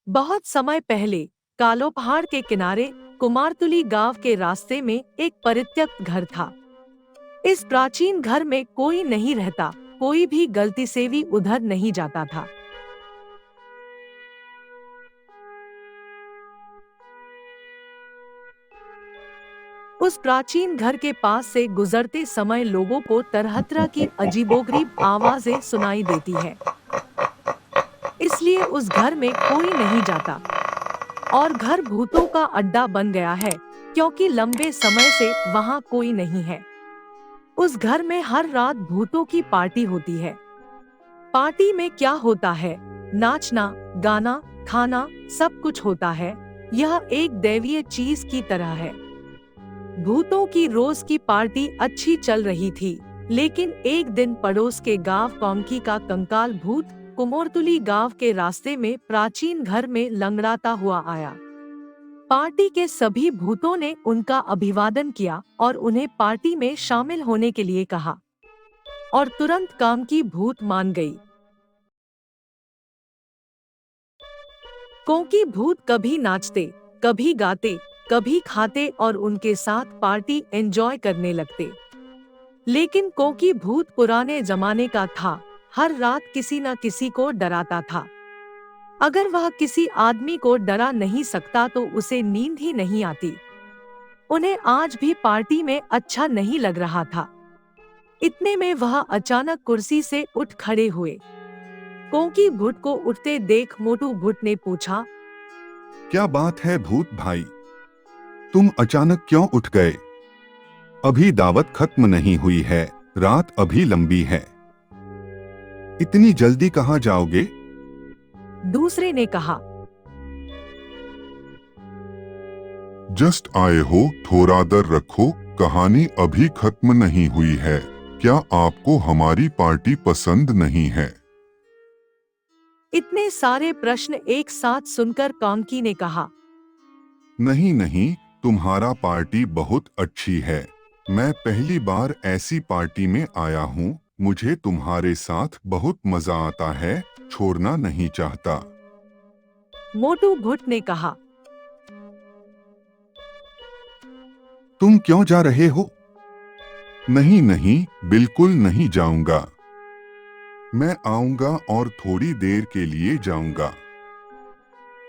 बहुत समय पहले कालो पहाड़ के किनारे कुमारतुली गांव के रास्ते में एक परित्यक्त घर था। इस प्राचीन घर में कोई नहीं रहता, कोई भी गलती से भी उधर नहीं जाता था। उस प्राचीन घर के पास से गुजरते समय लोगों को तरह तरह की अजीबोगरीब आवाजें सुनाई देती है। इसलिए उस घर में कोई नहीं जाता और घर भूतों का अड्डा बन गया है, क्योंकि लंबे समय से वहाँ कोई नहीं है। उस घर में हर रात भूतों की पार्टी होती है। पार्टी में क्या होता है? नाचना, गाना, खाना, सब कुछ होता है। यह एक दैवीय चीज की तरह है। भूतों की रोज की पार्टी अच्छी चल रही थी, लेकिन एक दिन पड़ोस के गांव कौमकी का कंकाल भूत कुमोरतुली गांव के रास्ते में प्राचीन घर में लंगड़ाता हुआ आया। पार्टी के सभी भूतों ने उनका अभिवादन किया और उन्हें पार्टी में शामिल होने के लिए कहा, और तुरंत काम की भूत मान गई। क्योंकि भूत कभी नाचते, कभी गाते, कभी खाते और उनके साथ पार्टी एंजॉय करने लगते। लेकिन क्योंकि भूत पुराने जमाने का था, हर रात किसी न किसी को डराता था। अगर वह किसी आदमी को डरा नहीं सकता तो उसे नींद ही नहीं आती। उन्हें आज भी पार्टी में अच्छा नहीं लग रहा था। इतने में वह अचानक कुर्सी से उठ खड़े हुए। कोंकी भूत को उठते देख मोटू भूत ने पूछा, क्या बात है भूत भाई, तुम अचानक क्यों उठ गए? अभी दावत खत्म नहीं हुई है, रात अभी लंबी है। इतनी जल्दी कहाँ जाओगे? दूसरे ने कहा, जस्ट आए हो, थोड़ा दर रखो, कहानी अभी खत्म नहीं हुई है। क्या आपको हमारी पार्टी पसंद नहीं है? इतने सारे प्रश्न एक साथ सुनकर कांकी ने कहा, नहीं नहीं, तुम्हारा पार्टी बहुत अच्छी है। मैं पहली बार ऐसी पार्टी में आया हूँ। मुझे तुम्हारे साथ बहुत मजा आता है, छोड़ना नहीं चाहता। मोटू भूत ने कहा, तुम क्यों जा रहे हो? नहीं नहीं, बिल्कुल नहीं जाऊंगा। मैं आऊंगा और थोड़ी देर के लिए जाऊंगा।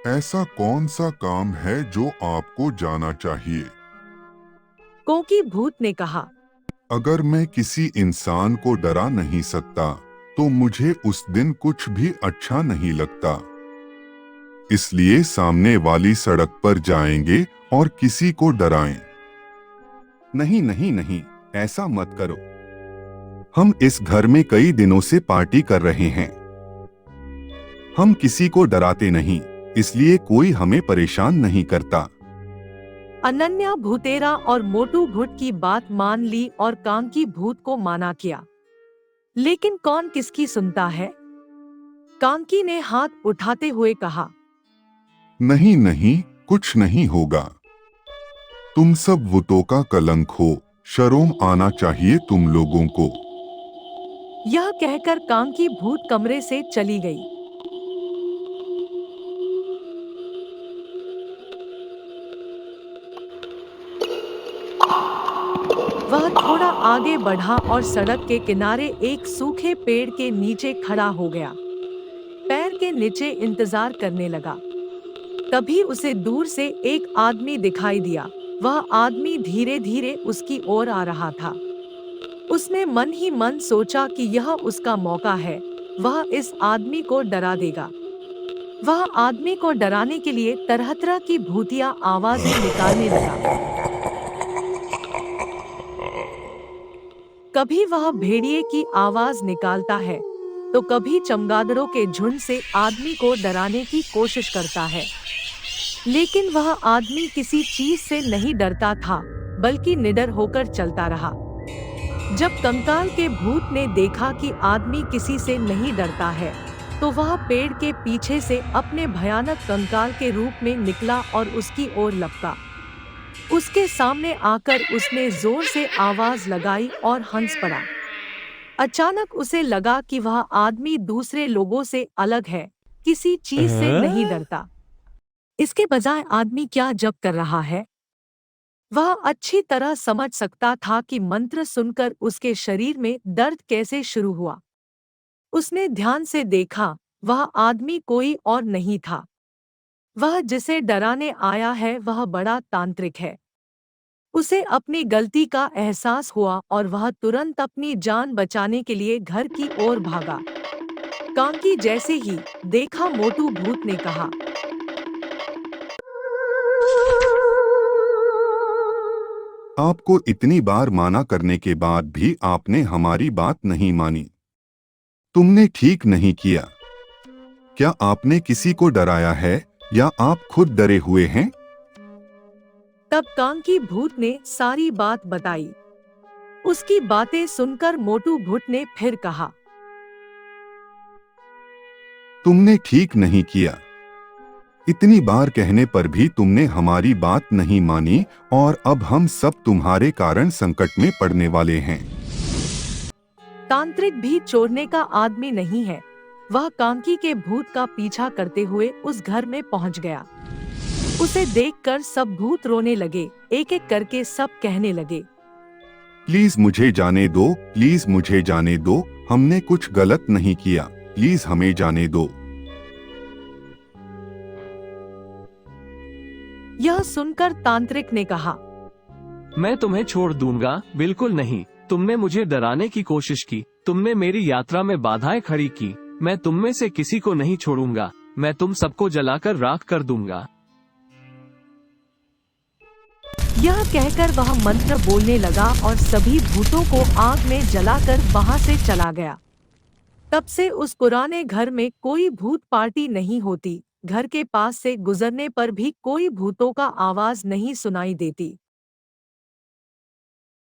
ऐसा कौन सा काम है जो आपको जाना चाहिए? कोंकी भूत ने कहा, अगर मैं किसी इंसान को डरा नहीं सकता तो मुझे उस दिन कुछ भी अच्छा नहीं लगता। इसलिए सामने वाली सड़क पर जाएंगे और किसी को डराएं। नहीं नहीं नहीं, ऐसा मत करो। हम इस घर में कई दिनों से पार्टी कर रहे हैं। हम किसी को डराते नहीं, इसलिए कोई हमें परेशान नहीं करता। अनन्या भूतेरा और मोटू भूत की बात मान ली और कांकी भूत को माना किया। लेकिन कौन किसकी सुनता है? कांकी ने हाथ उठाते हुए कहा, नहीं नहीं, कुछ नहीं होगा। तुम सब भूतों का कलंक हो, शर्म आना चाहिए तुम लोगों को। यह कहकर कांकी भूत कमरे से चली गई। वह थोड़ा आगे बढ़ा और सड़क के किनारे एक सूखे पेड़ के नीचे खड़ा हो गया। पैर के नीचे इंतजार करने लगा। तभी उसे दूर से एक आदमी दिखाई दिया। वह आदमी धीरे धीरे उसकी ओर आ रहा था। उसने मन ही मन सोचा कि यह उसका मौका है, वह इस आदमी को डरा देगा। वह आदमी को डराने के लिए तरह तरह की भूतिया आवाजें निकालने लगा। कभी वह भेड़िए की आवाज निकालता है, तो कभी चमगादड़ों के झुंड से आदमी को डराने की कोशिश करता है। लेकिन वह आदमी किसी चीज से नहीं डरता था, बल्कि निडर होकर चलता रहा। जब कंकाल के भूत ने देखा कि आदमी किसी से नहीं डरता है, तो वह पेड़ के पीछे से अपने भयानक कंकाल के रूप में निकला और उसकी ओर लपका। उसके सामने आकर उसने जोर से आवाज लगाई और हंस पड़ा। अचानक उसे लगा कि वह आदमी दूसरे लोगों से अलग है, किसी चीज से नहीं डरता। इसके बजाय आदमी क्या जप कर रहा है? वह अच्छी तरह समझ सकता था कि मंत्र सुनकर उसके शरीर में दर्द कैसे शुरू हुआ। उसने ध्यान से देखा, वह आदमी कोई और नहीं था। वह जिसे डराने आया है वह बड़ा तांत्रिक है। उसे अपनी गलती का एहसास हुआ और वह तुरंत अपनी जान बचाने के लिए घर की ओर भागा। कांकी जैसे ही देखा मोटू भूत ने कहा, आपको इतनी बार माना करने के बाद भी आपने हमारी बात नहीं मानी। तुमने ठीक नहीं किया। क्या आपने किसी को डराया है या आप खुद डरे हुए हैं? तब कांकी भूत ने सारी बात बताई। उसकी बातें सुनकर मोटू भूत ने फिर कहा, तुमने ठीक नहीं किया। इतनी बार कहने पर भी तुमने हमारी बात नहीं मानी और अब हम सब तुम्हारे कारण संकट में पड़ने वाले हैं। तांत्रिक भी चोरने का आदमी नहीं है। वह कांकी के भूत का पीछा करते हुए उस घर में पहुंच गया। उसे देखकर सब भूत रोने लगे, एक एक करके सब कहने लगे, प्लीज मुझे जाने दो, प्लीज मुझे जाने दो, हमने कुछ गलत नहीं किया, प्लीज हमें जाने दो। यह सुनकर तांत्रिक ने कहा, मैं तुम्हें छोड़ दूंगा, बिल्कुल नहीं। तुमने मुझे डराने की कोशिश की, तुमने मेरी यात्रा में बाधाएं खड़ी की। मैं तुम में से किसी को नहीं छोड़ूंगा। मैं तुम सबको जलाकर राख कर दूंगा। यह कहकर वह मंत्र बोलने लगा और सभी भूतों को आग में जलाकर वहां से चला गया। तब से उस पुराने घर में कोई भूत पार्टी नहीं होती। घर के पास से गुजरने पर भी कोई भूतों का आवाज नहीं सुनाई देती।